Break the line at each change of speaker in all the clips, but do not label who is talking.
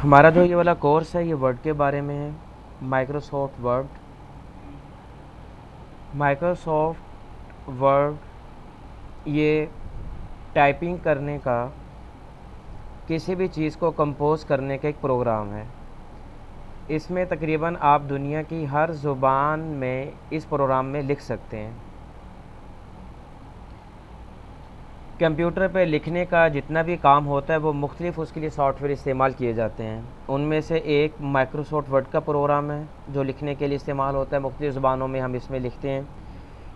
हमारा जो ये वाला कोर्स है ये वर्ड के बारे में है। Microsoft word. माइक्रोसॉफ्ट वर्ड ये टाइपिंग करने का, किसी भी चीज़ को कंपोज करने का एक प्रोग्राम है। इसमें तकरीबन आप दुनिया की हर ज़ुबान में इस प्रोग्राम में लिख सकते हैं। कंप्यूटर पे लिखने का जितना भी काम होता है वो मुख्तलिफ उसके लिए सॉफ्टवेयर इस्तेमाल किए जाते हैं। उनमें से एक माइक्रोसॉफ्ट वर्ड का प्रोग्राम है जो लिखने के लिए इस्तेमाल होता है, मुख्तलिफ ज़ुबानों में हम इसमें लिखते हैं।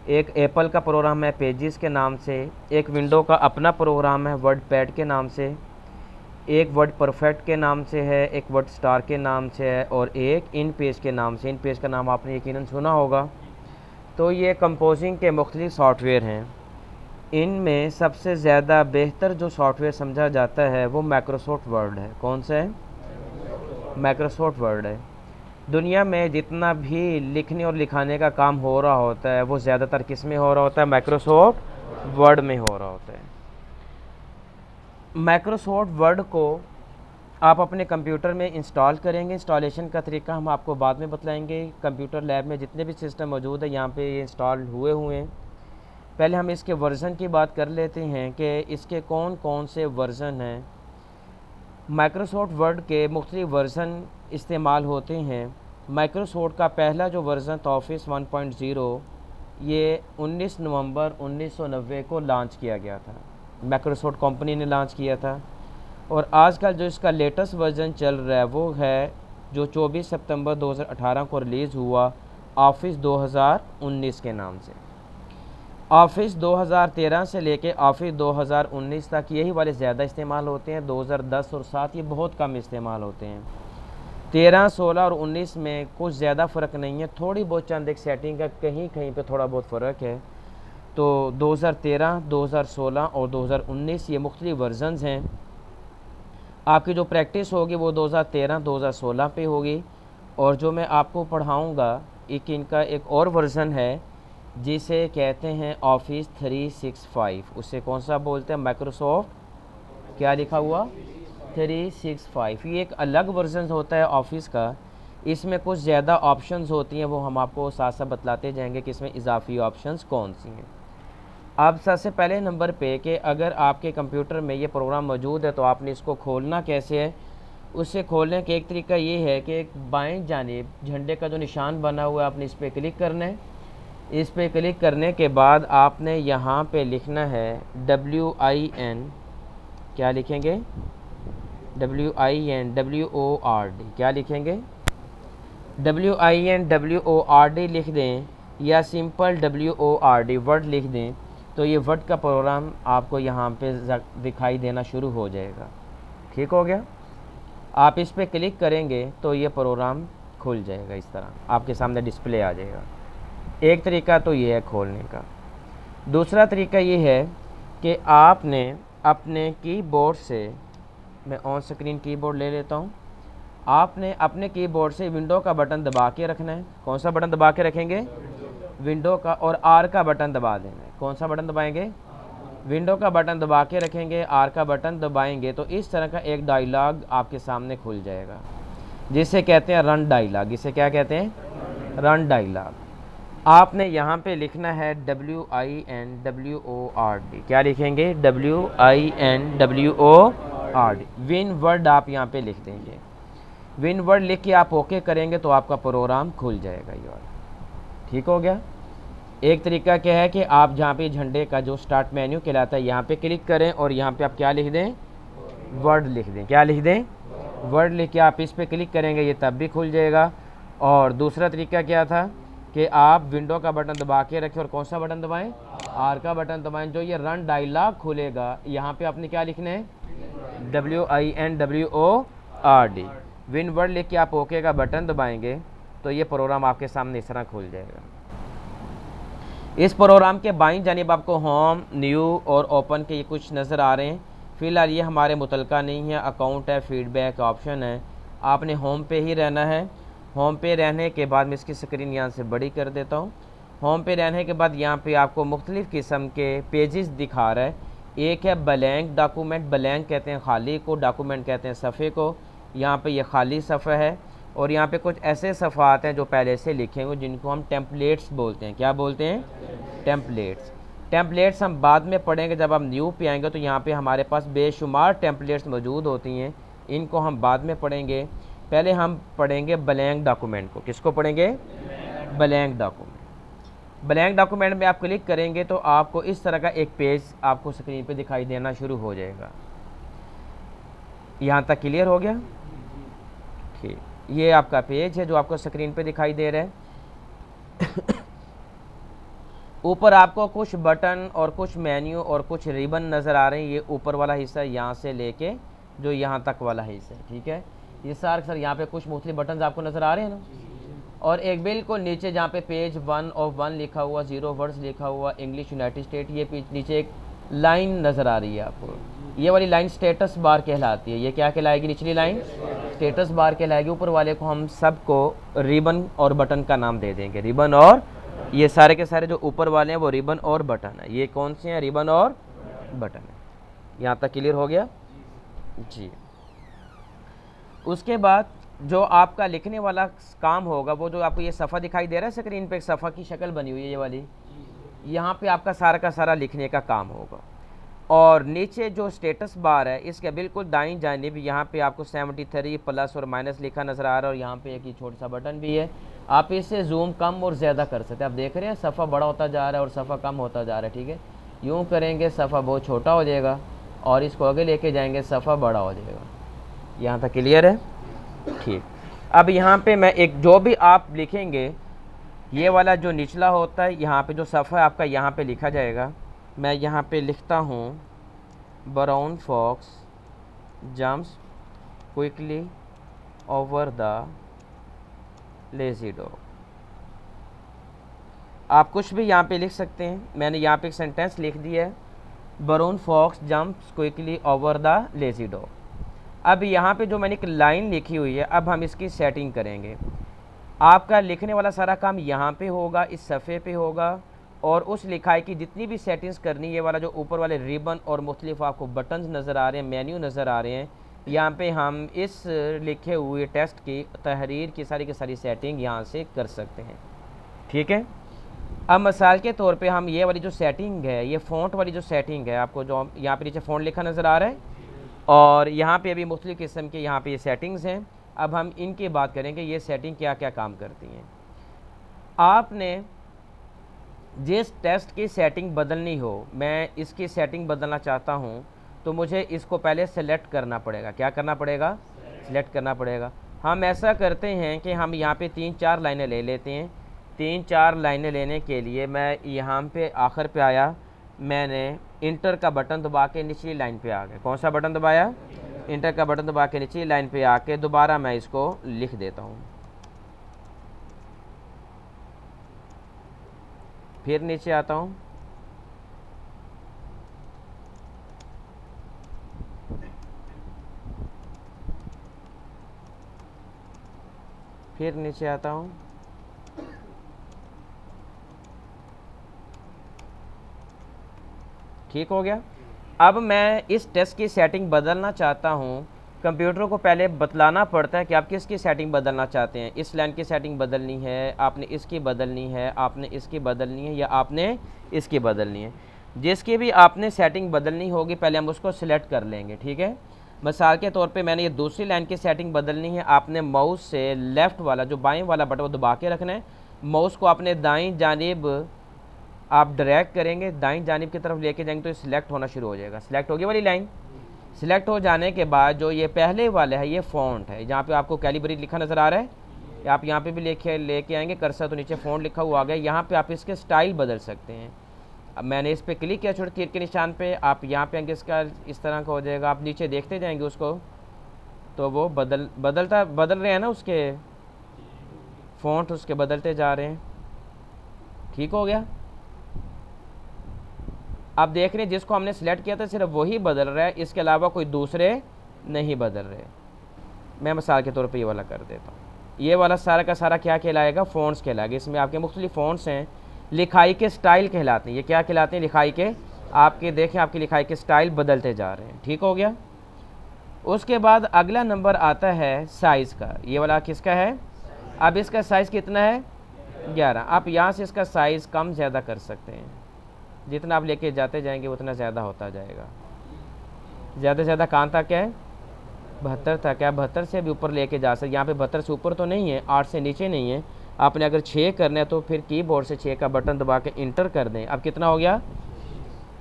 एक एप्पल का प्रोग्राम है पेजेस के नाम से, एक विंडो का अपना प्रोग्राम है वर्ड पैड के नाम से, एक वर्ड परफेक्ट के नाम से है, एक वर्ड स्टार के नाम से है, और एक इन पेज के नाम से। इन पेज का नाम आपने यकीनन सुना होगा। तो ये कंपोजिंग के मुख्तलिफ सॉफ्टवेयर हैं। इनमें सबसे ज़्यादा बेहतर जो सॉफ्टवेयर समझा जाता है वो माइक्रोसॉफ्ट वर्ड है। कौन सा है? माइक्रोसॉफ्ट वर्ड है। दुनिया में जितना भी लिखने और लिखाने का काम हो रहा होता है वो ज़्यादातर किस में हो रहा होता है? माइक्रोसॉफ्ट वर्ड में हो रहा होता है। माइक्रोसॉफ्ट वर्ड को आप अपने कंप्यूटर में इंस्टॉल करेंगे। इंस्टॉलेशन का तरीका हम आपको बाद में बतलाएंगे। कंप्यूटर लैब में जितने भी सिस्टम मौजूद है यहाँ पे ये इंस्टॉल हुए हैं। पहले हम इसके वर्ज़न की बात कर लेते हैं कि इसके कौन कौन से वर्ज़न हैं। माइक्रोसॉफ्ट वर्ड के मुख्तलिफ वर्ज़न इस्तेमाल होते हैं। माइक्रोसॉफ्ट का पहला जो वर्ज़न था ऑफिस 1.0, ये 19 नवंबर 1990 को लॉन्च किया गया था। माइक्रोसॉफ्ट कंपनी ने लॉन्च किया था। और आजकल जो इसका लेटेस्ट वर्ज़न चल रहा है वो है जो 24 सितंबर 2018 को रिलीज़ हुआ, ऑफिस 2019 के नाम से। ऑफिस 2013 से लेके ऑफिस 2019 तक यही वाले ज़्यादा इस्तेमाल होते हैं। 2010 और 7 ये बहुत कम इस्तेमाल होते हैं। 13, 16 और 19 में कुछ ज़्यादा फ़र्क नहीं है, थोड़ी बहुत चंद एक सेटिंग का कहीं कहीं पे थोड़ा बहुत फ़र्क है। तो 2013, 2016 और 2019 ये मुख्तलिफ वर्जन्स हैं। आपकी जो प्रैक्टिस होगी वो 2013, 2016 पे होगी। और जो मैं आपको पढ़ाऊँगा एक इनका एक और वर्ज़न है जिसे कहते हैं ऑफिस 365। उसे कौन सा बोलते हैं? माइक्रोसॉफ्ट क्या लिखा हुआ? 365। ये एक अलग वर्जन होता है ऑफिस का। इसमें कुछ ज़्यादा ऑप्शंस होती हैं, वो हम आपको साथ साथ बतलाते जाएंगे कि इसमें इजाफी ऑप्शंस कौन सी हैं। अब सबसे पहले नंबर पे कि अगर आपके कंप्यूटर में ये प्रोग्राम मौजूद है तो आपने इसको खोलना कैसे है। उससे खोलने का एक तरीका ये है कि एक बाएं जानिब झंडे का जो निशान बना हुआ है आपने इस पर क्लिक करना है। इस पर क्लिक करने के बाद आपने यहाँ पे लिखना है WIN। क्या लिखेंगे? WIN क्या लिखेंगे? WIN लिख दें या सिंपल WORD वर्ड लिख दें तो ये वर्ड का प्रोग्राम आपको यहाँ पे दिखाई देना शुरू हो जाएगा। ठीक हो गया? आप इस पर क्लिक करेंगे तो ये प्रोग्राम खुल जाएगा, इस तरह आपके सामने डिस्प्ले आ जाएगा। एक तरीका तो ये है खोलने का। दूसरा तरीका ये है कि आपने अपने कीबोर्ड से, मैं ऑन स्क्रीन कीबोर्ड ले लेता हूँ, आपने अपने कीबोर्ड से विंडो का बटन दबा के रखना है। कौन सा बटन दबा के रखेंगे? विंडो का। और आर का बटन दबा देना है। कौन सा बटन दबाएंगे? विंडो का बटन दबा के रखेंगे, आर का बटन दबाएंगे तो इस तरह का एक डायलॉग आपके सामने खुल जाएगा जिसे कहते हैं रन डायलॉग। इसे क्या कहते हैं? Run dialogue. आपने यहाँ पे लिखना है WINWORD। क्या लिखेंगे? WINWORD। विन वर्ड आप यहाँ पे लिख देंगे। विन वर्ड लिख के आप ओके करेंगे तो आपका प्रोग्राम खुल जाएगा ये वाला। ठीक हो गया? एक तरीका क्या है कि आप जहाँ पे झंडे का जो स्टार्ट मेन्यू कहलाता है यहाँ पे क्लिक करें और यहाँ पे आप क्या लिख दें? वर्ड लिख दें। क्या लिख दें? वर्ड लिख के आप इस पर क्लिक करेंगे, ये तब भी खुल जाएगा। और दूसरा तरीका क्या था कि आप विंडो का बटन दबा के रखें और कौन सा बटन दबाएं? आर का बटन दबाएं। जो ये रन डायलॉग खुलेगा यहाँ पे आपने क्या लिखना है? WINWORD। विन वर्ड लिख के आप ओके का बटन दबाएंगे तो ये प्रोग्राम आपके सामने इस तरह खुल जाएगा। इस प्रोग्राम के बाईं जानिब आपको होम, न्यू और ओपन के ये कुछ नज़र आ रहे हैं। फ़िलहाल ये हमारे मुतलका नहीं है। अकाउंट है, फीडबैक ऑप्शन है। आपने होम पे ही रहना है। होम पे रहने के बाद मैं इसकी स्क्रीन यहाँ से बड़ी कर देता हूँ। होम पे रहने के बाद यहाँ पे आपको मुख्तलिफ़ किस्म के पेजेस दिखा रहा है। एक है ब्लैंक डॉक्यूमेंट। ब्लैंक कहते हैं खाली को, डॉक्यूमेंट कहते हैं सफ़े को। यहाँ पे ये खाली सफ़ा है और यहाँ पे कुछ ऐसे सफ़ात हैं जो पहले से लिखे हुए जिनको हम टेम्पलेट्स बोलते हैं। क्या बोलते हैं? टेम्पलेट्स। टेम्पलेट्स हम बाद में पढ़ेंगे, जब हम न्यू पे आएंगे तो यहाँ पे हमारे पास बेशुमार टेम्पलेट्स मौजूद होती हैं, इनको हम बाद में पढ़ेंगे। पहले हम पढ़ेंगे ब्लैंक डॉक्यूमेंट को। किसको पढ़ेंगे? Blank document. ब्लैंक डॉक्यूमेंट में आप क्लिक करेंगे तो आपको इस तरह का एक पेज आपको स्क्रीन पे दिखाई देना शुरू हो जाएगा। यहाँ तक क्लियर हो गया? ठीक, ये आपका पेज है जो आपको स्क्रीन पे दिखाई दे रहा है। ऊपर आपको कुछ बटन और कुछ मेन्यू और कुछ रिबन नज़र आ रहे हैं। ये ऊपर वाला हिस्सा यहाँ से लेके जो यहाँ तक वाला हिस्सा है, ठीक है। ये सर यहाँ पे कुछ मुख्तलिफ बटन आपको नज़र आ रहे हैं ना, और एक बिल्कुल नीचे जहाँ पे पेज 1 ऑफ 1 लिखा हुआ, 0 वर्ड्स लिखा हुआ, इंग्लिश यूनाइटेड स्टेट, ये नीचे एक लाइन नज़र आ रही है आपको। ये वाली लाइन स्टेटस बार कहलाती है। ये क्या कहलाएगी? निचली लाइन स्टेटस बार कहलाएगी। ऊपर वाले को हम सबको रिबन और बटन का नाम दे देंगे। रिबन और, ये सारे के सारे जो ऊपर वाले हैं वो रिबन और बटन है। ये कौन से हैं? रिबन और बटन है। यहाँ तक क्लियर हो गया जी। उसके बाद जो आपका लिखने वाला काम होगा, वो जो आपको ये सफ़ा दिखाई दे रहा है स्क्रीन पे, एक सफ़ा की शक्ल बनी हुई है ये वाली, यहाँ पे आपका सारा का सारा लिखने का काम होगा। और नीचे जो स्टेटस बार है इसके बिल्कुल दाईं जानिब यहाँ पे आपको 73 प्लस और माइनस लिखा नज़र आ रहा है, और यहाँ पे एक ही छोटा सा बटन भी है। आप इससे जूम कम और ज़्यादा कर सकते हैं। आप देख रहे हैं सफ़ा बड़ा होता जा रहा है और सफ़ा कम होता जा रहा है, ठीक है। यूँ करेंगे सफ़ा बहुत छोटा हो जाएगा, और इसको आगे लेके जाएंगे सफ़ा बड़ा हो जाएगा। यहाँ तक क्लियर है? ठीक। अब यहाँ पे मैं एक, जो भी आप लिखेंगे, ये वाला जो निचला होता है यहाँ पे जो सफ़ा आपका यहाँ पे लिखा जाएगा। मैं यहाँ पे लिखता हूँ brown fox jumps quickly over the lazy dog. आप कुछ भी यहाँ पे लिख सकते हैं। मैंने यहाँ पे एक सेंटेंस लिख दिया है, brown fox jumps quickly over the lazy dog. अब यहाँ पे जो मैंने एक लाइन लिखी हुई है, अब हम इसकी सेटिंग करेंगे। आपका लिखने वाला सारा काम यहाँ पे होगा, इस सफ़े पे होगा, और उस लिखाई की जितनी भी सेटिंग्स करनी है, ये वाला जो ऊपर वाले रिबन और मुख्तलिफ आपको बटन्स नज़र आ रहे हैं, मेन्यू नज़र आ रहे हैं, यहाँ पे हम इस लिखे हुए टेक्स्ट की तहरीर की सारी सेटिंग यहाँ से कर सकते हैं, ठीक है। अब मिसाल के तौर पे हम ये वाली जो सेटिंग है, ये फ़ॉन्ट वाली जो सेटिंग है, आपको जो यहाँ पे नीचे फ़ॉन्ट लिखा नज़र आ रहा है, और यहाँ पे अभी मुख्तलिफ़ किस्म के यहाँ पे ये सेटिंग्स हैं। अब हम इनकी बात करेंगे, ये सेटिंग क्या क्या काम करती हैं। आपने जिस टेक्स्ट की सेटिंग बदलनी हो, मैं इसकी सेटिंग बदलना चाहता हूँ, तो मुझे इसको पहले सेलेक्ट करना पड़ेगा। क्या करना पड़ेगा? सेलेक्ट करना पड़ेगा। हम ऐसा करते हैं कि हम यहाँ पे 3-4 लाइनें ले लेते हैं। 3-4 लाइनें लेने के लिए मैं यहाँ पे आखिर पे आया, मैंने इंटर का बटन दबा के निचली लाइन पे आ गया। कौन सा बटन दबाया? इंटर का बटन दबा के निचली लाइन पे आके दोबारा मैं इसको लिख देता हूँ। फिर नीचे आता हूँ, फिर नीचे आता हूँ, ठीक हो गया। अब मैं इस टेक्स्ट की सेटिंग बदलना चाहता हूँ। कंप्यूटर को पहले बतलाना पड़ता है कि आप किसकी सेटिंग बदलना चाहते हैं। इस लाइन की सेटिंग बदलनी है, आपने इसकी बदलनी है, आपने इसकी बदलनी है, या आपने इसकी बदलनी है। जिसकी भी आपने सेटिंग बदलनी होगी पहले हम उसको सिलेक्ट कर लेंगे, ठीक है। मिसाल के तौर पे मैंने ये दूसरी लाइन की सेटिंग बदलनी है। आपने माउस से लेफ़्ट वाला जो बाएं वाला बटन वो दबा के रखना है। माउस को आपने दाईं जानिब आप ड्रैग करेंगे, दाईं जानिब की तरफ लेके जाएंगे तो ये सिलेक्ट होना शुरू हो जाएगा। सिलेक्ट होगी वाली लाइन। सिलेक्ट हो जाने के बाद जो ये पहले वाला है, ये फ़ॉन्ट है, जहाँ पे आपको कैलिब्रेट लिखा नज़र आ रहा है, आप यहाँ पे भी लेके आएंगे कर्सर तो नीचे फ़ॉन्ट लिखा हुआ आ गया। यहाँ पे आप इसके स्टाइल बदल सकते हैं। अब मैंने इस पर क्लिक किया छोटे तीर के निशान पे, आप यहाँ पे आएंगे, इसका इस तरह का हो जाएगा। आप नीचे देखते जाएंगे उसको, तो वो बदल रहे हैं ना, उसके फ़ॉन्ट उसके बदलते जा रहे हैं। ठीक हो गया। आप देख रहे हैं जिसको हमने सेलेक्ट किया था सिर्फ वही बदल रहा है, इसके अलावा कोई दूसरे नहीं बदल रहे। मैं मिसाल के तौर पे ये वाला कर देता हूँ। ये वाला सारा का सारा क्या कहलाएगा? फ़ॉन्ट्स कहलाएगा। इसमें आपके मुख्तलिफ फ़ॉन्ट्स हैं, लिखाई के स्टाइल कहलाते हैं। ये क्या कहलाते हैं? लिखाई के। आपके देखें आपकी लिखाई के स्टाइल बदलते जा रहे हैं। ठीक हो गया। उसके बाद अगला नंबर आता है साइज़ का, ये वाला किसका है, अब इसका साइज़ कितना है 11। आप यहाँ से इसका साइज़ कम ज़्यादा कर सकते हैं, जितना आप लेके जाते जाएंगे उतना ज़्यादा होता जाएगा। ज़्यादा से ज़्यादा कहाँ तक है 72 तक है, 72 से भी ऊपर लेके जा सकते। यहाँ पे 72 से ऊपर तो नहीं है, 8 से नीचे नहीं है। आपने अगर 6 करना है तो फिर कीबोर्ड से 6 का बटन दबा के इंटर कर दें। अब कितना हो गया,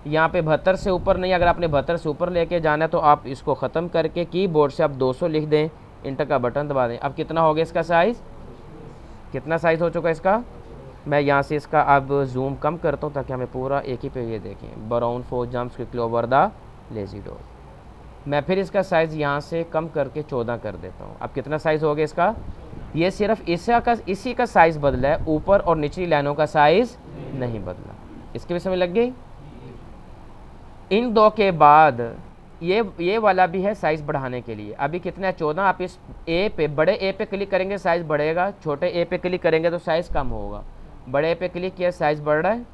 यहाँ पे 72 से ऊपर नहीं, अगर आपने 72 से ऊपर लेके जाना है तो आप इसको ख़त्म करके कीबोर्ड से आप 200 लिख दें, इंटर का बटन दबा दें। अब कितना हो गया इसका साइज़, कितना साइज़ हो चुका है इसका। मैं यहाँ से इसका अब जूम कम करता हूँ ताकि हमें पूरा एक ही पे ये देखें। Brown 4 jumps quickly over the lazy dog. मैं फिर इसका साइज़ यहाँ से कम करके 14 कर देता हूँ। अब कितना साइज़ हो गया इसका, ये सिर्फ इसी का साइज़ बदला है, ऊपर और निचली लाइनों का साइज़ नहीं बदला। इसके भी समझ लग गई। इन दो के बाद ये वाला भी है साइज़ बढ़ाने के लिए। अभी कितना है 14। आप इस ए पे, बड़े ए पे क्लिक करेंगे साइज़ बढ़ेगा, छोटे ए पे क्लिक करेंगे तो साइज़ कम होगा। बड़े ए पे क्लिक किया साइज़ बढ़ रहा है,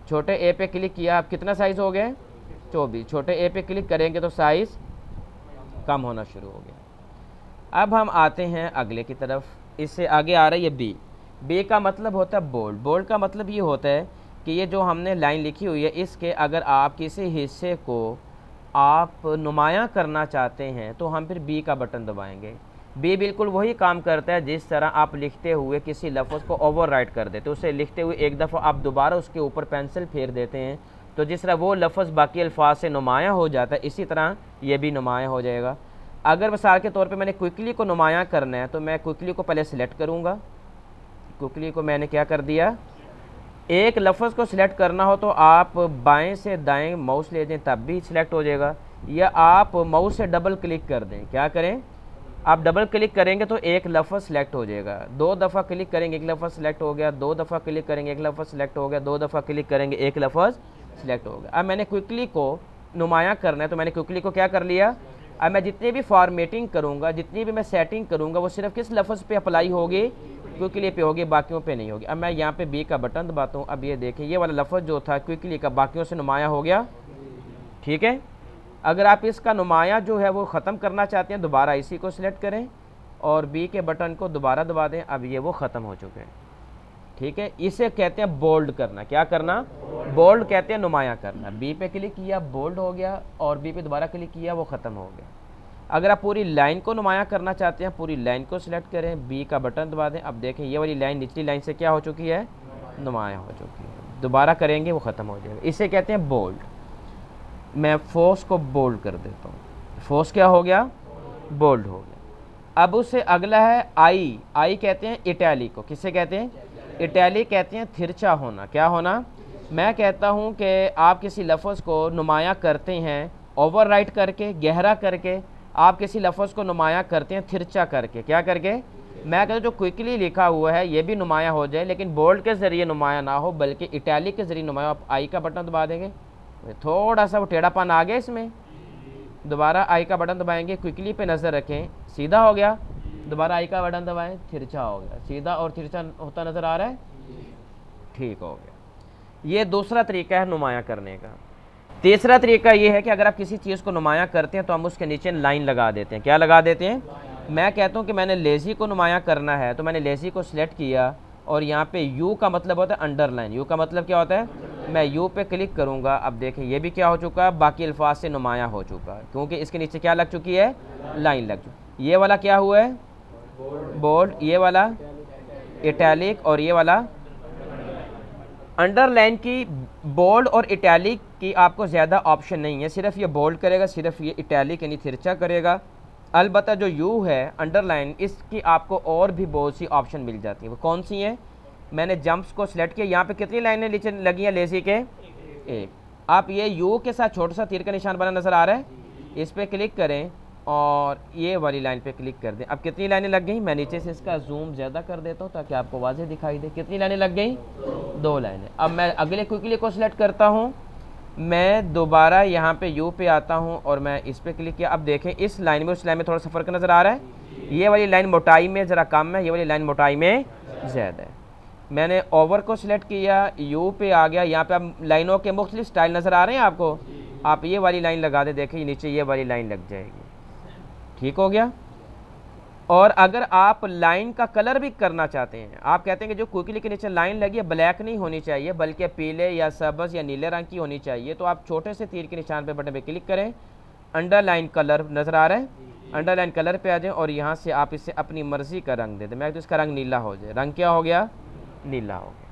छोटे ए पे क्लिक किया, अब कितना साइज़ हो गया 24। छोटे ए पे क्लिक करेंगे तो साइज़ कम होना शुरू हो गया। अब हम आते हैं अगले की तरफ। इससे आगे आ रहा है ये बी। बी का मतलब होता है बोल्ड। बोल्ड का मतलब ये होता है कि ये जो हमने लाइन लिखी हुई है, इसके अगर आप किसी हिस्से को आप नुमायाँ करना चाहते हैं तो हम फिर बी का बटन दबाएंगे। बी बिल्कुल वही काम करता है जिस तरह आप लिखते हुए किसी लफ्ज़ को ओवरराइट कर देते, उसे लिखते हुए एक दफ़ा आप दोबारा उसके ऊपर पेंसिल फेर देते हैं तो जिस तरह वो लफ्ज़ बाकी अल्फाज से नुमायाँ हो जाता है, इसी तरह ये भी नुमायाँ हो जाएगा। अगर मिसाल के तौर पे मैंने क्विकली को नुमायाँ करना है तो मैं क्विकली को पहले सिलेक्ट करूँगा। क्विकली को मैंने क्या कर दिया, एक लफ्ज़ को सिलेक्ट करना हो तो आप बाएं से दाएं माउस ले दें तब भी सिलेक्ट हो जाएगा, या आप माउस से डबल क्लिक कर दें। क्या करें, आप डबल क्लिक करेंगे तो एक लफ्ज़ सिलेक्ट हो जाएगा। 2 दफ़ा क्लिक करेंगे एक लफ्ज़ सिलेक्ट हो गया, 2 दफ़ा क्लिक करेंगे एक लफ्ज़ सिलेक्ट हो गया, 2 दफ़ा क्लिक करेंगे एक लफ्ज़ सिलेक्ट हो गया। अब मैंने क्विकली को नुमायाँ करना है तो मैंने क्विकली को क्या कर लिया। अब मैं जितनी भी फॉर्मेटिंग करूँगा, जितनी भी मैं सेटिंग करूँगा, वो सिर्फ किस लफ्ज़ पे अप्लाई होगी, क्विकली पे होगी, बाकियों पे नहीं होगी। अब मैं यहाँ पे बी का बटन दबाता हूँ। अब ये देखें ये वाला लफ्ज़ जो था क्विकली का बाकियों से नुमायाँ हो गया। ठीक है, अगर आप इसका नुमायाँ जो है वो ख़त्म करना चाहते हैं दोबारा इसी को सिलेक्ट करें और बी के बटन को दोबारा दबा दें। अब ये वो ख़त्म हो चुके हैं। ठीक है, इसे कहते हैं बोल्ड करना। क्या करना, बोल्ड कहते हैं नुमायाँ करना। बी पे क्लिक किया बोल्ड हो गया और बी पे दोबारा क्लिक किया वो ख़त्म हो गया। अगर आप पूरी लाइन को नुमायाँ करना चाहते हैं, पूरी लाइन को सिलेक्ट करें, बी का बटन दबा दें। अब देखें ये वाली लाइन निचली लाइन से क्या हो चुकी है, नुमायाँ हो चुकी है। दोबारा करेंगे वो ख़त्म हो जाएगा। इसे कहते हैं बोल्ड। मैं फोर्स को बोल्ड कर देता हूँ। फोर्स क्या हो गया, बोल्ड हो गया। अब उससे अगला है आई। आई कहते हैं इटैलिक को। किससे कहते हैं, इटैलिक कहते हैं तिरछा होना। क्या होना, मैं कहता हूँ कि आप किसी लफ्ज़ को नुमायाँ करते हैं ओवरराइट करके, गहरा करके, आप किसी लफ्ज़ को नुमायाँ करते हैं तिरछा करके। क्या करके, मैं कहता हूँ जो क्विकली लिखा हुआ है ये भी नुमायाँ हो जाए लेकिन बोल्ड के ज़रिए नुमायाँ ना हो बल्कि इटैलिक के ज़रिए नुमायाँ। आप आई का बटन दबा देंगे, थोड़ा सा वो टेढ़ापन आ गया इसमें, दोबारा आई का बटन दबाएंगे, क्विकली पे नज़र रखें, सीधा हो गया। दोबारा आई का बटन दबाएं, तिरछा हो गया। सीधा और तिरछा होता नज़र आ रहा है, ठीक हो गया। ये दूसरा तरीका है नुमायाँ करने का। तीसरा तरीका ये है कि अगर आप किसी चीज़ को नुमायाँ करते हैं तो हम उसके नीचे लाइन लगा देते हैं। क्या लगा देते हैं, मैं कहता हूँ कि मैंने लेज़ी को नुमायाँ करना है तो मैंने लेज़ी को सिलेक्ट किया और यहाँ पे यू का मतलब होता है अंडरलाइन। यू का मतलब क्या होता है, मैं यू पे क्लिक करूँगा। अब देखें ये भी क्या हो चुका है, बाकी अल्फाज से नुमायाँ हो चुका है क्योंकि इसके नीचे क्या लग चुकी है, लाइन लग चुकी। ये वाला क्या हुआ है, बोल्ड, ये वाला इटैलिक और ये वाला अंडरलाइन। की बोल्ड और इटैलिक की आपको ज़्यादा ऑप्शन नहीं है, सिर्फ ये बोल्ड करेगा, सिर्फ ये इटैलिक यानी तिरछा करेगा। अलबत्ता जो यू है अंडरलाइन, इसकी आपको और भी बहुत सी ऑप्शन मिल जाती है। वो कौन सी हैं, मैंने जंप्स को सिलेक्ट किया। यहाँ पे कितनी लाइनें नीचे लगी हैं लेज़ी के, एक। आप ये यू के साथ छोटा सा तीर का निशान बना नज़र आ रहा है, इस पर क्लिक करें और ये वाली लाइन पे क्लिक कर दें। अब कितनी लाइनें लग गई, मैं नीचे से इसका जूम ज़्यादा कर देता हूँ ताकि आपको वाज़ेह दिखाई दे। कितनी लाइनें लग गई, 2 लाइनें। अब मैं अगले क्विकली को सिलेक्ट करता हूँ, मैं दोबारा यहाँ पे यू पे आता हूँ और मैं इस पर क्लिक किया। अब देखें इस लाइन में उस लाइन में थोड़ा सा फ़र्क नज़र आ रहा है। ये वाली लाइन मोटाई में ज़रा कम है, ये वाली लाइन मोटाई में ज़्यादा है। मैंने ओवर को सिलेक्ट किया, यू पे आ गया। यहाँ पे अब लाइनों के मुख्तलिफ स्टाइल नज़र आ रहे हैं आपको। आप ये वाली लाइन लगा दें, देखिए नीचे ये वाली लाइन लग जाएगी। ठीक हो गया। और अगर आप लाइन का कलर भी करना चाहते हैं, आप कहते हैं कि जो क्विकली के नीचे लाइन लगी है ब्लैक नहीं होनी चाहिए बल्कि पीले या सब्ज़ या नीले रंग की होनी चाहिए, तो आप छोटे से तीर के निशान पे बटन पे क्लिक करें, अंडरलाइन कलर नज़र आ रहा है, अंडरलाइन कलर पे आ जाएं और यहाँ से आप इसे अपनी मर्ज़ी का रंग दे दें। मैं तो इसका रंग नीला हो जाए, रंग क्या हो गया, नीला हो गया।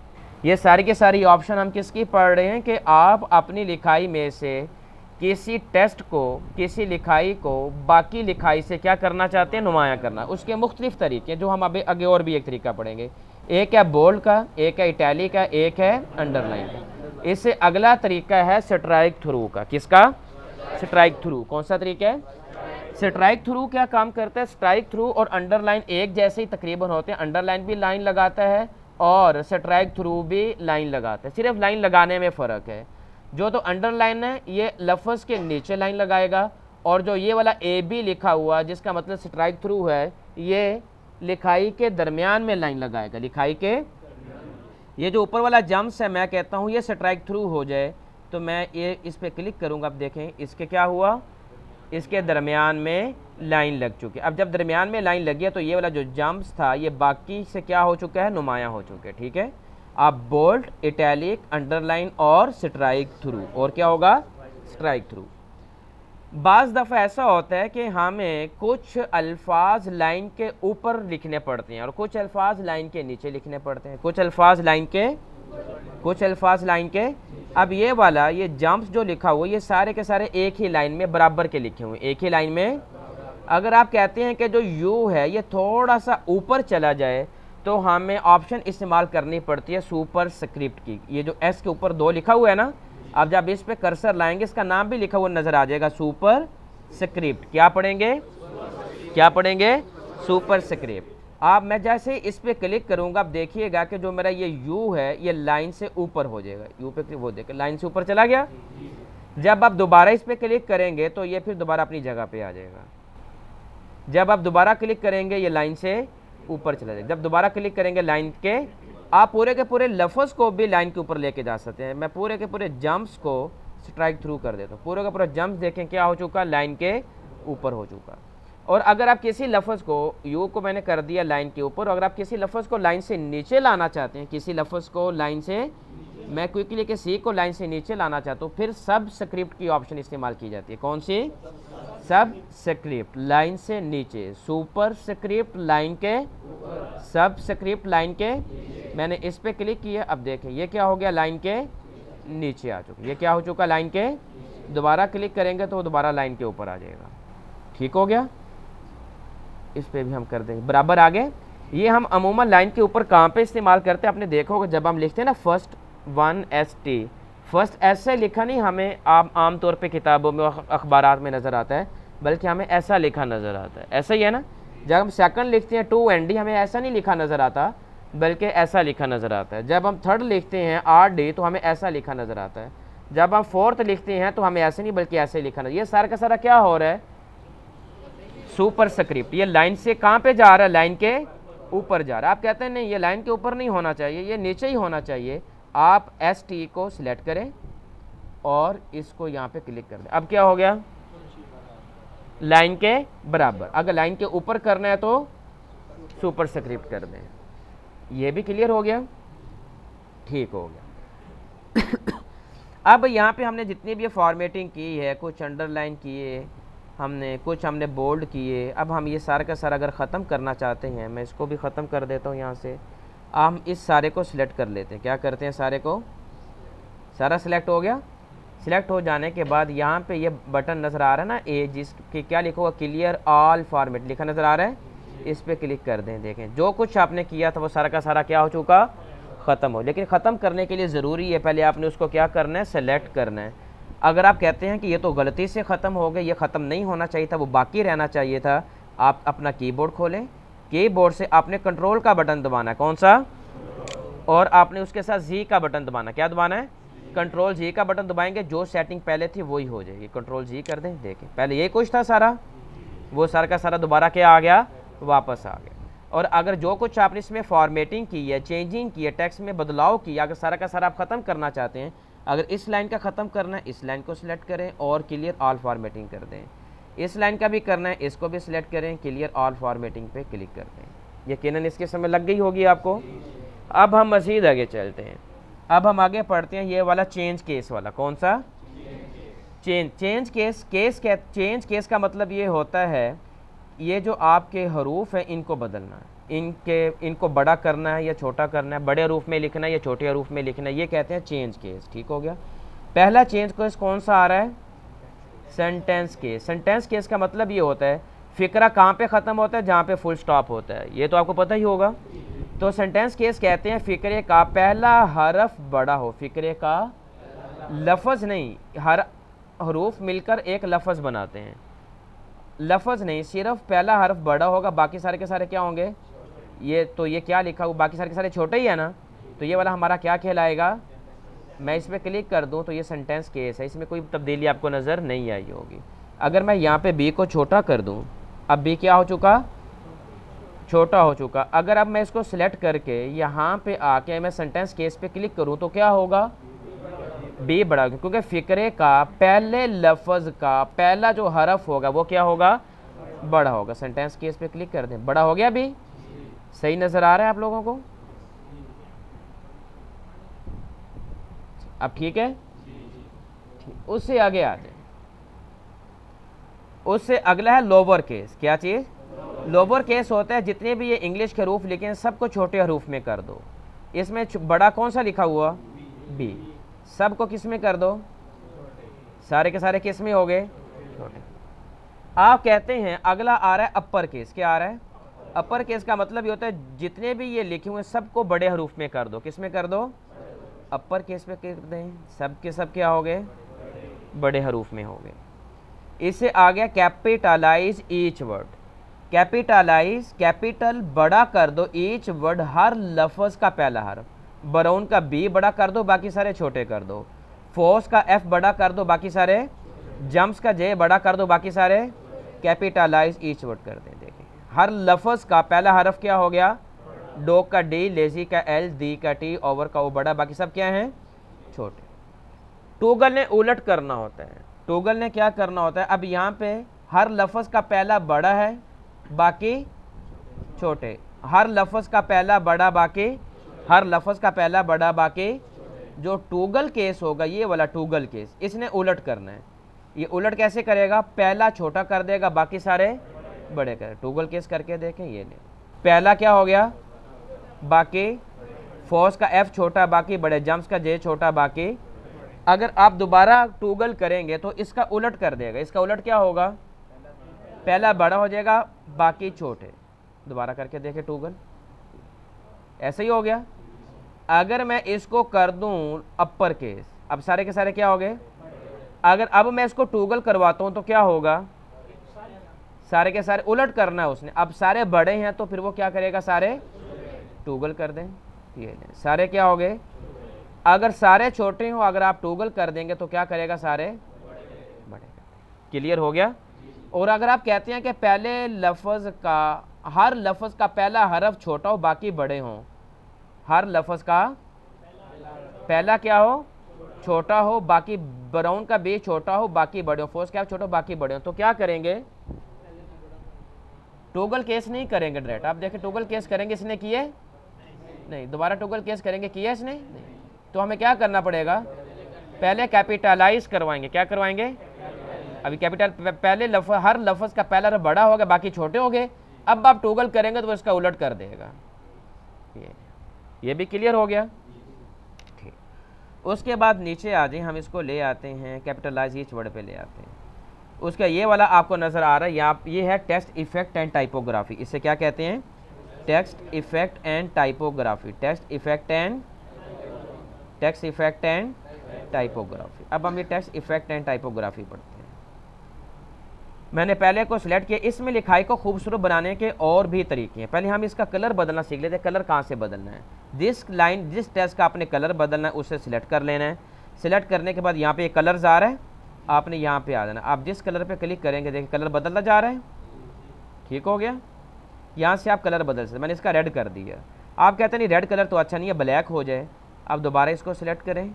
ये सारी के सारी ऑप्शन हम किसकी पढ़ रहे हैं कि आप अपनी लिखाई में से किसी टेस्ट को, किसी लिखाई को बाकी लिखाई से क्या करना चाहते हैं, नुमायाँ करना। उसके मुख्तलिफ तरीके जो हम अभी आगे और भी एक तरीका पढ़ेंगे, एक है बोल्ड का, एक है इटैलिक का, एक है अंडरलाइन का। इससे अगला तरीका है स्ट्राइक थ्रू का। किसका, स्ट्राइक थ्रू। कौन सा तरीका है, स्ट्राइक थ्रू। क्या काम करता है, स्ट्राइक थ्रू और अंडरलाइन एक जैसे ही तकरीबन होते हैं। अंडरलाइन भी लाइन लगाता है और स्ट्राइक थ्रू भी लाइन लगाता है, सिर्फ लाइन लगाने में फ़र्क है। जो तो अंडरलाइन है ये लफ्ज़ के नीचे लाइन लगाएगा, और जो ये वाला ए बी लिखा हुआ जिसका मतलब स्ट्राइक थ्रू है, ये लिखाई के दरमियान में लाइन लगाएगा। लिखाई के, ये जो ऊपर वाला जम्स है, मैं कहता हूँ ये स्ट्राइक थ्रू हो जाए तो मैं ये इस पर क्लिक करूँगा। अब देखें इसके क्या हुआ, इसके दरमियान में लाइन लग चुकी है। अब जब दरमियान में लाइन लगी है तो ये वाला जो जम्प्स था ये बाकी से क्या हो चुका है, नुमायाँ हो चुके हैं। ठीक है, आप बोल्ड, इटैलिक, अंडरलाइन और स्ट्राइक थ्रू, और क्या होगा, स्ट्राइक थ्रू। बाज़ दफ़ा ऐसा होता है कि हमें कुछ अल्फाज लाइन के ऊपर लिखने पड़ते हैं और कुछ अल्फाज लाइन के नीचे लिखने पड़ते हैं, कुछ अल्फाज लाइन के, कुछ अल्फाज लाइन के। अब ये वाला, ये जंप्स जो लिखा हुआ, ये सारे के सारे एक ही लाइन में बराबर के लिखे हुए, एक ही लाइन में। अगर आप कहते हैं कि जो यू है ये थोड़ा सा ऊपर चला जाए तो हमें ऑप्शन इस्तेमाल करनी पड़ती है सुपर स्क्रिप्ट की। ये जो एस के ऊपर 2 लिखा हुआ है ना, अब जब इस पे कर्सर लाएंगे इसका नाम भी लिखा हुआ नज़र आ जाएगा, सुपर स्क्रिप्ट। क्या पढ़ेंगे, क्या पढ़ेंगे, सुपर स्क्रिप्ट। अब मैं जैसे इस पे क्लिक करूंगा, अब देखिएगा कि जो मेरा ये यू है ये लाइन से ऊपर हो जाएगा। यू पे वो देखिए लाइन से ऊपर चला गया। जब आप दोबारा इस पे क्लिक करेंगे तो ये फिर दोबारा अपनी जगह पे आ जाएगा। जब आप दोबारा क्लिक करेंगे ये लाइन से ऊपर चला जाएगा। जब दोबारा क्लिक करेंगे लाइन के, आप पूरे के पूरे लफ्ज़ को भी लाइन के ऊपर लेके जा सकते हैं। मैं पूरे के पूरे जंप्स को स्ट्राइक थ्रू कर देता हूँ। पूरे का पूरा जंप्स देखें क्या हो चुका, लाइन के ऊपर हो चुका। और अगर आप किसी लफ्ज़ को, यू को मैंने कर दिया लाइन के ऊपर, अगर आप किसी लफ्ज़ को लाइन से नीचे लाना चाहते हैं, किसी लफ्ज़ को लाइन से, मैं क्विकली के सी को लाइन से नीचे लाना चाहता हूँ, फिर सब स्क्रिप्ट की ऑप्शन इस्तेमाल की जाती है। कौन सी, सब स्क्रिप्ट, लाइन से नीचे, सुपर स्क्रिप्ट लाइन के, सब स्क्रिप्ट लाइन के। मैंने इस पे क्लिक किया, अब देखें ये क्या हो गया, लाइन के नीचे आ चुका। ये क्या हो चुका, लाइन के। दोबारा क्लिक करेंगे तो दोबारा लाइन के ऊपर आ जाएगा। ठीक हो गया। इस पे भी हम कर देंगे बराबर आगे। ये हम अमूमन लाइन के ऊपर कहाँ पे इस्तेमाल करते हैं, आपने देखोगे जब हम लिखते हैं ना फर्स्ट 1 ST, फर्स्ट ऐसे लिखा नहीं हमें आम तौर पे किताबों में अखबारात में नज़र आता है, बल्कि हमें ऐसा लिखा नज़र आता है। ऐसा ही है ना, जब हम सेकंड लिखते हैं 2 ND, हमें ऐसा नहीं लिखा नज़र आता बल्कि ऐसा लिखा नज़र आता है। जब हम थर्ड लिखते हैं RD तो हमें ऐसा लिखा नज़र आता है। जब हम फोर्थ लिखते हैं तो हमें ऐसे नहीं बल्कि ऐसे लिखा नज़र। ये सारा का सारा क्या हो रहा है, सुपर स्क्रिप्ट। ये लाइन से कहाँ पे जा रहा है, लाइन के ऊपर जा रहा है। आप कहते हैं नहीं ये लाइन के ऊपर नहीं होना चाहिए, ये नीचे ही होना चाहिए। आप ST को सिलेक्ट करें और इसको यहाँ पे क्लिक कर दें। अब क्या हो गया, लाइन के बराबर। अगर लाइन के ऊपर करना है तो सुपर स्क्रिप्ट कर दें। ये भी क्लियर हो गया, ठीक हो गया। अब यहाँ पे हमने जितनी भी फॉर्मेटिंग की है, कुछ अंडरलाइन किए हमने, कुछ हमने बोल्ड किए। अब हम ये सारा का सारा अगर ख़त्म करना चाहते हैं, मैं इसको भी ख़त्म कर देता हूँ यहाँ से। हम इस सारे को सिलेक्ट कर लेते हैं। क्या करते हैं, सारे को, सारा सिलेक्ट हो गया। सिलेक्ट हो जाने के बाद यहाँ पे ये बटन नज़र आ रहा है ना ए, जिसके क्या लिखा हुआ, क्लियर ऑल फॉर्मेट लिखा नज़र आ रहा है, इस पर क्लिक कर दें। देखें जो कुछ आपने किया था वो सारा का सारा क्या हो चुका, ख़त्म हो। लेकिन ख़त्म करने के लिए ज़रूरी है पहले आपने उसको क्या करना है, सेलेक्ट करना है। अगर आप कहते हैं कि ये तो गलती से ख़त्म हो गया, ये ख़त्म नहीं होना चाहिए था, वो बाकी रहना चाहिए था, आप अपना कीबोर्ड खोलें। कीबोर्ड से आपने कंट्रोल का बटन दबाना है, कौन सा, और आपने उसके साथ जी का बटन दबाना। क्या दबाना है, कंट्रोल जी का बटन दबाएंगे, जो सेटिंग पहले थी वही हो जाएगी। कंट्रोल जी कर दें। देखें पहले ये कुछ था सारा, वो सारा का सारा दोबारा क्या आ गया, वापस आ गया। और अगर जो कुछ आपने इसमें फॉर्मेटिंग की है, चेंजिंग की है, टेक्स्ट में बदलाव किया, अगर सारा का सारा आप ख़त्म करना चाहते हैं, अगर इस लाइन का ख़त्म करना है, इस लाइन को सिलेक्ट करें और क्लियर ऑल फॉर्मेटिंग कर दें। इस लाइन का भी करना है, इसको भी सिलेक्ट करें, क्लियर ऑल फॉर्मेटिंग पे क्लिक कर दें। यकीनन इसके समय लग गई होगी आपको। अब हम मज़ीद आगे चलते हैं। अब हम आगे पढ़ते हैं ये वाला चेंज केस वाला। कौन सा? चेंज चेंज केस का मतलब ये होता है, ये जो आपके हरूफ हैं इनको बदलना है, इनको बड़ा करना है या छोटा करना है, बड़े हरूफ में लिखना है या छोटे हरूफ में लिखना है, ये कहते हैं चेंज केस। ठीक हो गया। पहला चेंज केस कौन सा आ रहा है? Sentence case. सेंटेंस केस का मतलब ये होता है फ़िक्रा कहाँ पे ख़त्म होता है? जहाँ पे फुल स्टॉप होता है। ये तो आपको पता ही होगा। तो सेंटेंस केस कहते हैं फ़िक्रे का पहला हरफ बड़ा हो। फ़िक्रे का लफ्ज़ नहीं, हर हरूफ मिलकर एक लफ्ज़ बनाते हैं। लफ्ज़ नहीं, सिर्फ पहला हरफ बड़ा होगा, बाकी सारे के सारे क्या होंगे? ये क्या लिखा हुआ, बाकी सारे के सारे छोटे ही है ना, तो ये वाला हमारा क्या कहलाएगा? मैं इस पर क्लिक कर दूं तो ये सेंटेंस केस है, इसमें कोई तब्दीली आपको नज़र नहीं आई होगी। अगर मैं यहाँ पे बी को छोटा कर दूं, अब बी क्या हो चुका? छोटा हो चुका। अगर अब मैं इसको सिलेक्ट करके यहाँ पे आके मैं सेंटेंस केस पे क्लिक करूँ तो क्या होगा? बी बड़ा होगा, क्योंकि फ़िक्रे का पहले लफ्ज़ का पहला जो हरफ होगा वो क्या होगा? बड़ा होगा। सेंटेंस केस पे क्लिक कर दें, बड़ा हो गया। बी सही नज़र आ रहा है आप लोगों को? अब ठीक है। उससे आगे आ जाए। उससे अगला है लोअर केस। क्या चीज़? लोअर केस होता है जितने भी ये इंग्लिश के हरूफ लिखे हैं सबको छोटे हरूफ में कर दो। इसमें बड़ा कौन सा लिखा हुआ? बी। सबको किस में कर दो? सारे के सारे किस में हो गए? छोटे। आप कहते हैं अगला आ रहा है अपर केस। क्या आ रहा है? अपर केस का मतलब ये होता है जितने भी ये लिखे हुए सबको बड़े हरूफ में कर दो। किस में कर दो? अपर केस पे कर दें, सब के सब क्या हो गए? बड़े हरूफ में हो गए। इससे आ गया capitalise each word. Capitalise, capital बड़ा कर दो ईच वर्ड, हर लफ्ज़ का पहला हरफ। ब्राउन का बी बड़ा कर दो, बाकी सारे छोटे कर दो। फोर्स का एफ बड़ा कर दो, बाकी सारे। जम्प्स का जे बड़ा कर दो, बाकी सारे। कैपिटलाइज ईच वर्ड कर दें। देखिए हर लफ्ज़ का पहला हरफ क्या हो गया? डॉग का डी, लेजी का एल, दी का टी, ओवर का ओ बड़ा, बाकी सब क्या हैं? छोटे। टोगल ने उलट करना होता है। टोगल ने क्या करना होता है? अब यहाँ पे हर लफ्ज़ का पहला बड़ा है, बाकी छोटे। हर लफ्ज़ का पहला बड़ा, बाकी हर लफ्ज़ का पहला बड़ा, बाकी। जो टोगल केस होगा ये वाला टोगल केस, इसने उलट करना है। ये उलट कैसे करेगा? पहला छोटा कर देगा, बाकी सारे बड़े कर। टोगल केस करके देखें। ये नहीं, पहला क्या हो गया? बाकी। फोर्स का एफ छोटा, बाकी बड़े। जम्प्स का जे छोटा, बाकी। अगर आप दोबारा टोगल करेंगे तो इसका उलट कर देगा। इसका उलट क्या होगा? पहला बड़ा हो जाएगा, बाकी छोटे। दोबारा करके देखें टोगल, ऐसे ही हो गया। अगर मैं इसको कर दूं अपर केस, अब सारे के सारे क्या हो गए? अगर अब मैं इसको टोगल करवाता हूं तो क्या होगा? सारे के सारे उलट करना है उसने। अब सारे बड़े हैं तो फिर वो क्या करेगा? सारे टोगल कर दें। ये सारे क्या हो गए? अगर सारे छोटे हो, अगर आप टोगल कर देंगे तो क्या करेगा? सारे बड़े। क्लियर हो गया? और अगर आप कहते हैं कि पहले लफ्ज़ का, हर लफ्ज़ का पहला हरफ छोटा हो, बाकी बड़े हों। हर लफ्ज़ का पहला क्या हो? छोटा हो, बाकी ब्राउन का बी छोटा हो, बाकी बड़े हो। फोर्स क्या छोटा हो, बाकी बड़े हो। तो क्या करेंगे? टोगल केस नहीं करेंगे डायरेक्ट। आप देखें टोगल केस करेंगे, इसने किए नहीं। दोबारा टोगल केस करेंगे, किया इसने नहीं। तो हमें क्या करना पड़ेगा? पहले कैपिटलाइज करवाएंगे। क्या करवाएंगे? अभी कैपिटल पहले हर लफ्ज़ का पहला हरफ बड़ा होगा, बाकी छोटे हो गए। अब आप टोगल करेंगे तो वो इसका उलट कर देगा। ये भी क्लियर हो गया? ठीक। उसके बाद नीचे आ जाए, हम इसको ले आते हैं कैपिटलाइज ईच वर्ड पे ले आते हैं। उसका ये वाला आपको नज़र आ रहा है यहाँ, ये है टेक्स्ट इफेक्ट एंड टाइपोग्राफी। इसे क्या कहते हैं? Text effect and typography. Text effect and typography. अब हम ये टेक्स्ट इफेक्ट एंड टाइपोग्राफी पढ़ते हैं। मैंने पहले को सिलेक्ट किया। इसमें लिखाई को खूबसूरत बनाने के और भी तरीके हैं। पहले हम इसका कलर बदलना सीख लेते हैं। कलर कहाँ से बदलना है? जिस टेक्स्ट का आपने कलर बदलना है उसे सिलेक्ट कर लेना है। सिलेक्ट करने के बाद यहाँ पे कलर्स आ रहा है, आपने यहाँ पे आ जाना। आप जिस कलर पे क्लिक करेंगे देखिए कलर बदलता जा रहा है। ठीक हो गया? यहाँ से आप कलर बदल सकते। मैंने इसका रेड कर दिया। आप कहते हैं नहीं रेड कलर तो अच्छा नहीं है, ब्लैक हो जाए। आप दोबारा इसको सिलेक्ट करें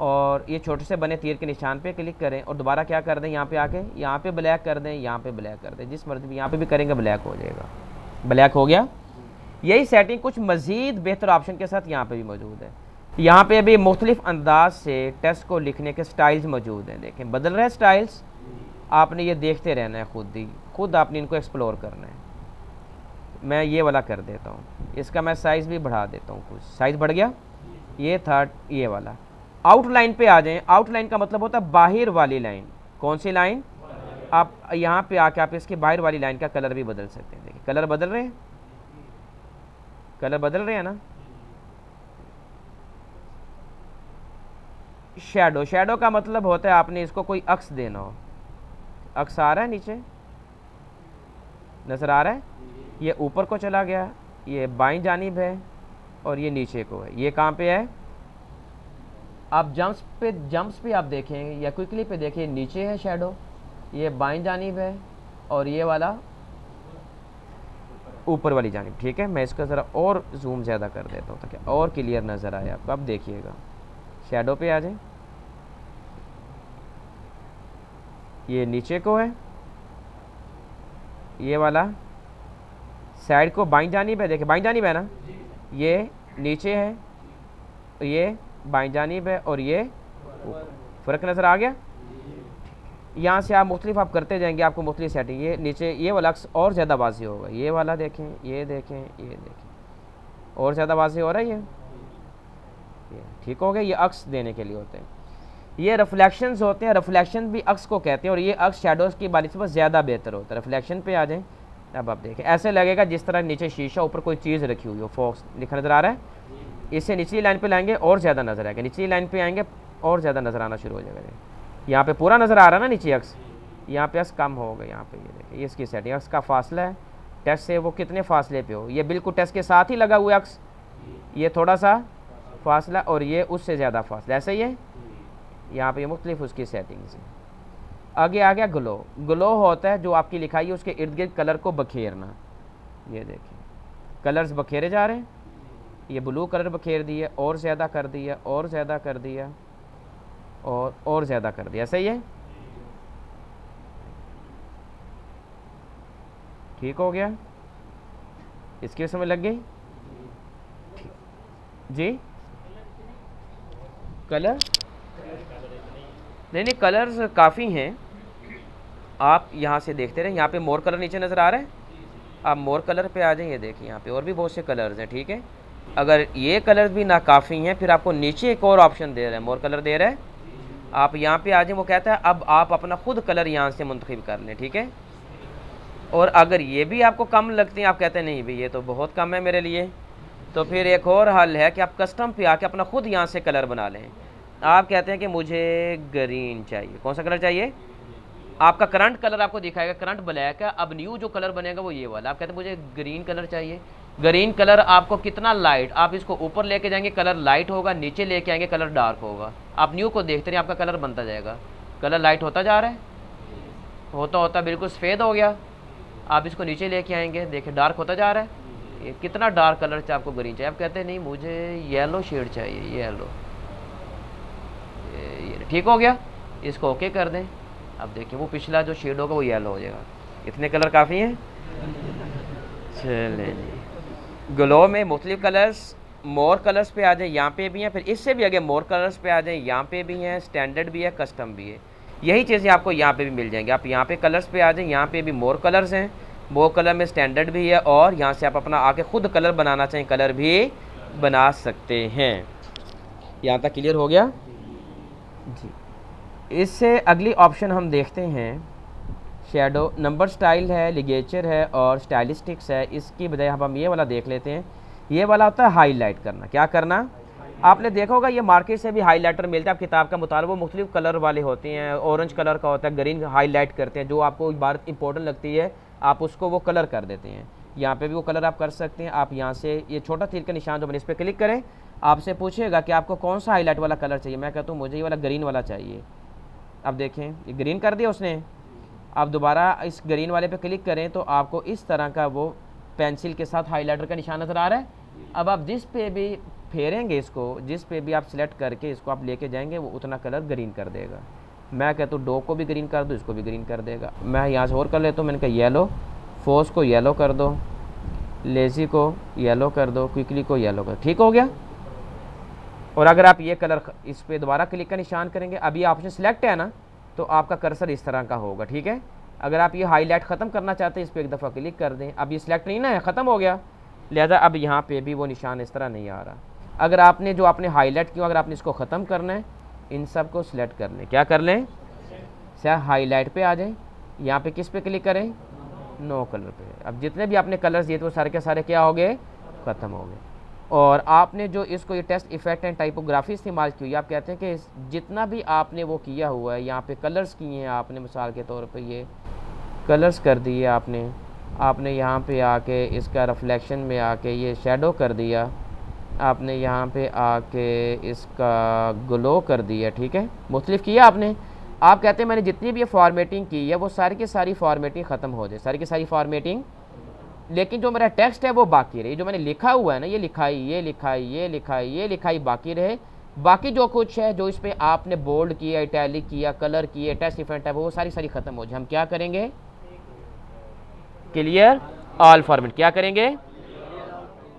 और ये छोटे से बने तीर के निशान पे क्लिक करें और दोबारा क्या कर दें, यहाँ पे आके यहाँ पे ब्लैक कर दें, यहाँ पे ब्लैक कर दें, जिस मर्जी भी यहाँ पे भी करेंगे ब्लैक हो जाएगा। ब्लैक हो गया। यही सेटिंग कुछ मज़ीद बेहतर ऑप्शन के साथ यहाँ पे भी मौजूद है। यहाँ पे अभी मुख्तलिफ अंदाज से टेक्स्ट को लिखने के स्टाइल्स मौजूद हैं। देखें बदल रहे हैं स्टाइल्स, आपने ये देखते रहना है, खुद आपने इनको एक्सप्लोर करना है। मैं ये वाला कर देता हूँ, इसका मैं साइज़ भी बढ़ा देता हूँ, कुछ साइज़ बढ़ गया। ये था ये वाला। आउटलाइन पे आ जाएं। आउटलाइन का मतलब होता है बाहर वाली लाइन। कौन सी लाइन? आप यहाँ पे आके आप इसकी बाहर वाली लाइन का कलर भी बदल सकते हैं। देखिए कलर बदल रहे हैं, कलर बदल रहे हैं ना। शैडो, शैडो का मतलब होता है आपने इसको कोई अक्स देना हो। अक्स आ रहा है, नीचे नज़र आ रहा है, ये ऊपर को चला गया, ये बाईं जानिब है और ये नीचे को है। ये कहाँ पे है? आप जंप्स पे आप देखें या क्विकली पे देखें, नीचे है शैडो, ये बाईं जानिब है और ये वाला ऊपर वाली जानिब। ठीक है, मैं इसका ज़रा और जूम ज़्यादा कर देता हूँ ताकि और क्लियर नज़र आए आपको। अब देखिएगा, शैडो पे आ जाए, ये नीचे को है, ये वाला साइड को बाईं जानिब है। देखिए बाईं जानिब है ना, ये नीचे है, ये बाईं जानिब है और ये फ़र्क नज़र आ गया। यहाँ से आप मुख्तलिफ आप करते जाएंगे, आपको मुख्तलिफ सेटिंग। ये नीचे ये वाला अक्स और ज़्यादा वाज़ेह होगा। ये वाला देखें, ये देखें, ये देखें, और ज़्यादा वाज़ेह हो रहा है ये ठीक हो गया। ये अक्स देने के लिए होते हैं। ये रिफ्लेक्शंस होते हैं, रिफ्लेक्शन भी अक्स को कहते हैं और ये अक्स शैडोज़ की बानिस्बत ज़्यादा बेहतर होता है। रिफ्लेक्शन पे आ जाएं। अब आप देखें, ऐसे लगेगा जिस तरह नीचे शीशा, ऊपर कोई चीज़ रखी हुई हो। फॉक्स लिखा नज़र आ रहा है। इससे निचली लाइन पे लाएंगे और ज़्यादा नज़र आएगा, निचली लाइन पे आएंगे और ज़्यादा नज़र आना शुरू हो जाएगा। यहाँ पे पूरा नज़र आ रहा है ना नीचे अक्स, यहाँ पे अक्स कम होगा। यहाँ पे ये देखिए, ये इसकी सेटिंग, अक्स का फासला है टेक्स्ट से वो कितने फासले पे हो। ये बिल्कुल टेक्स्ट के साथ ही लगा हुआ अक्स, ये थोड़ा सा फासला और ये उससे ज़्यादा फासला, ऐसा ही है। यहाँ पे मुख्तलिफ उसकी सेटिंग्स हैं। आगे आ गया ग्लो। ग्लो होता है जो आपकी लिखाई है उसके इर्द गिर्द कलर को बखेरना। ये देखिए कलर्स बखेरे जा रहे हैं। ये ब्लू कलर बखेर दिया, और ज़्यादा कर दिया, और ज़्यादा कर दिया, और ज़्यादा कर दिया, सही है। ठीक हो गया, इसकी समझ लग गई जी। कलर नहीं, कलर्स काफ़ी हैं, आप यहाँ से देखते रहें। यहाँ पे मोर कलर नीचे नज़र आ रहा है, आप मोर कलर पे आ जाएं। ये देखिए यहाँ पे और भी बहुत से कलर्स हैं। ठीक है, अगर ये कलर भी नाकाफ़ी हैं फिर आपको नीचे एक और ऑप्शन दे रहा है, मोर कलर दे रहा है। आप यहाँ पे आ जाएं, वो कहता है अब आप अपना खुद कलर यहाँ से मुंतखब कर लें। ठीक है, और अगर ये भी आपको कम लगती हैं, आप कहते हैं नहीं भाई ये तो बहुत कम है मेरे लिए, तो फिर एक और हल है कि आप कस्टम पे आके अपना खुद यहाँ से कलर बना लें। आप कहते हैं कि मुझे ग्रीन चाहिए, कौन सा कलर चाहिए? आपका करंट कलर आपको दिखाएगा, करंट ब्लैक है, अब न्यू जो कलर बनेगा वो ये वाला। आप कहते हैं मुझे ग्रीन कलर चाहिए। ग्रीन कलर आपको कितना लाइट, आप इसको ऊपर लेके जाएंगे कलर लाइट होगा, नीचे लेके आएंगे कलर डार्क होगा। आप न्यू को देखते रहिए, आपका कलर बनता जाएगा। कलर लाइट होता जा रहा है, होता होता बिल्कुल सफ़ेद हो गया। आप इसको नीचे लेके आएंगे, देखिए डार्क होता जा रहा है। ये कितना डार्क कलर चाहिए आपको? ग्रीन चाहिए। आप कहते हैं नहीं मुझे येलो शेड चाहिए, येलो। ये ठीक हो गया, इसको ओके कर दें। अब देखिए वो पिछला जो शेड होगा वो येलो हो जाएगा। इतने कलर काफ़ी हैं। चलें, ग्लो में मुख्तलिफ कलर्स, मोर कलर्स पे आ जाए, यहाँ पे भी हैं, फिर इससे भी आगे मोर कलर्स पे आ जाए, यहाँ पे भी हैं, स्टैंडर्ड भी है, कस्टम भी है। यही चीज़ें आपको यहाँ पे भी मिल जाएंगी। आप यहाँ पे कलर्स पे आ जाए, यहाँ पे भी मोर कलर्स हैं, मोर कलर में स्टैंडर्ड भी है, और यहाँ से आप अपना आके खुद कलर बनाना चाहें कलर भी बना सकते हैं। यहाँ तक क्लियर हो गया जी। इससे अगली ऑप्शन हम देखते हैं, शेडो, नंबर स्टाइल है, लिगेचर है और स्टाइलिस्टिक्स है। इसकी बजाय हम ये वाला देख लेते हैं। ये वाला होता है हाईलाइट करना। क्या करना? आपने देखा होगा ये मार्केट से भी हाईलाइटर मिलता है। आप किताब का मुताला, वो मुख्तलिफ कलर वाले होते हैं। ऑरेंज कलर का होता है, ग्रीन हाईलाइट करते हैं, जो आपको इबारत इंपॉर्टेंट लगती है आप उसको वो कलर कर देते हैं। यहाँ पे भी वो कलर आप कर सकते हैं। आप यहाँ से ये छोटा तीर का निशान जो मैंने इस पर क्लिक करें, आपसे पूछेगा कि आपको कौन सा हाईलाइट वाला कलर चाहिए। मैं कहता हूँ मुझे ये वाला ग्रीन वाला चाहिए। अब देखें ये ग्रीन कर दिया उसने। आप दोबारा इस ग्रीन वाले पे क्लिक करें तो आपको इस तरह का वो पेंसिल के साथ हाईलाइटर का निशान नज़र आ रहा है। अब आप जिस पे भी फेरेंगे इसको, जिस पे भी आप सिलेक्ट करके इसको आप लेके जाएंगे वो उतना कलर ग्रीन कर देगा। मैं कहता हूँ डो को भी ग्रीन कर दो, इसको भी ग्रीन कर देगा। मैं यहाँ से और कर लेता हूँ, मैंने कहा येलो, फोर्स को येलो कर दो, लेज़ी को येलो कर दो, क्विकली को येलो कर, ठीक हो गया। और अगर आप ये कलर इस पर दोबारा क्लिक का निशान करेंगे, अभी ऑप्शन सिलेक्ट है ना, तो आपका कर्सर इस तरह का होगा, ठीक है। अगर आप ये हाईलाइट ख़त्म करना चाहते हैं, इस पर एक दफ़ा क्लिक कर दें। अब ये सिलेक्ट नहीं ना है, ख़त्म हो गया, लिहाजा अब यहाँ पे भी वो निशान इस तरह नहीं आ रहा। अगर आपने जो आपने हाईलाइट किया, अगर आपने इसको ख़त्म करना है, इन सब को सिलेक्ट कर लें, क्या कर लें, क्या हाईलाइट पे आ जाएं, यहाँ पे किस पे क्लिक करें, नो कलर पे। अब जितने भी आपने कलर्स दिए थे वो सारे के सारे क्या हो गए, ख़त्म हो गए। और आपने जो इसको ये टेस्ट इफेक्ट एंड टाइपोग्राफी इस्तेमाल की हुई, आप कहते हैं कि जितना भी आपने वो किया हुआ है, यहाँ पे कलर्स किए हैं आपने, मिसाल के तौर पे ये कलर्स कर दिए आपने यहाँ पे आके इसका रिफ्लेक्शन में आके ये शेडो कर दिया, आपने यहाँ पे आके इसका ग्लो कर दिया, ठीक है, मुख्तलिफ किया आपने। आप कहते हैं मैंने जितनी भी ये फॉर्मेटिंग की है वो सारी की सारी फॉर्मेटिंग ख़त्म हो जाए, सारी की सारी फॉर्मेटिंग, लेकिन जो मेरा टेक्स्ट है वो बाकी रहे, जो मैंने लिखा हुआ है ना, ये लिखाई ये लिखाई ये लिखाई ये लिखाई बाकी रहे। बाकी जो कुछ है जो इस पर आपने बोल्ड किया, इटैलिक किया, कलर किए, टेक्स्ट इफेक्ट है, वो सारी सारी ख़त्म हो जाए। हम क्या करेंगे, क्लियर ऑल फॉर्मेट, क्या करेंगे,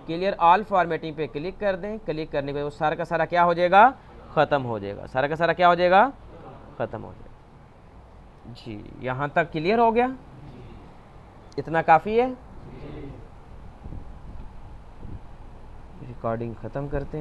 क्लियर ऑल फॉर्मेटिंग पे क्लिक कर दें। क्लिक करने पे वो सारा का सारा क्या हो जाएगा, ख़त्म हो जाएगा, सारा का सारा क्या हो जाएगा, ख़त्म हो जाएगा। जी यहाँ तक क्लियर हो गया, इतना काफ़ी है। रिकॉर्डिंग ख़त्म करते हैं।